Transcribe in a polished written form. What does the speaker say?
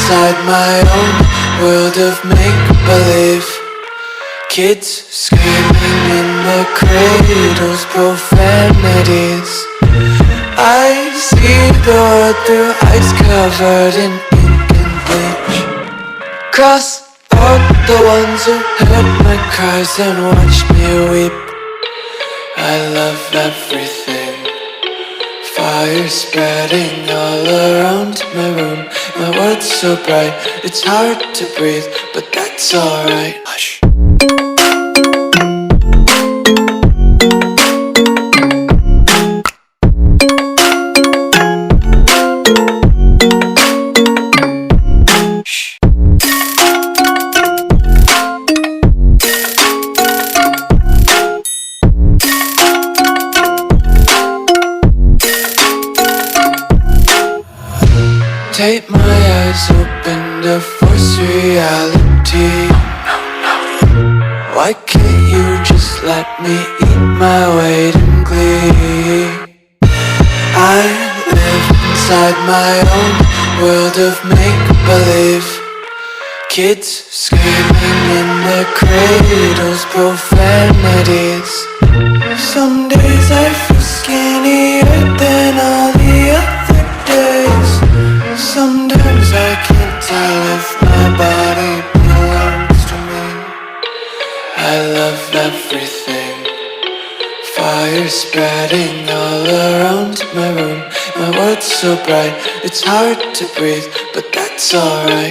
inside my own world of make-believe. Kids screaming in their cradles, profanities. I see the world through eyes covered in ink and bleach. Cross out the ones who heard my cries and watched me weep. I love everything. Fire spreading all around my room. My world's so bright, it's hard to breathe, but that's alright. Hush. Tape my eyes open to force reality. Why can't you just let me eat my weight in glee? I live inside my own world of make-believe. Kids screaming in their cradles, profanities. Some days I feel skinnier than all the other days. Sometimes I can't tell if my body belongs to me. I love everything. Fire spreading all around my room. My world's so bright, it's hard to breathe, but that's alright.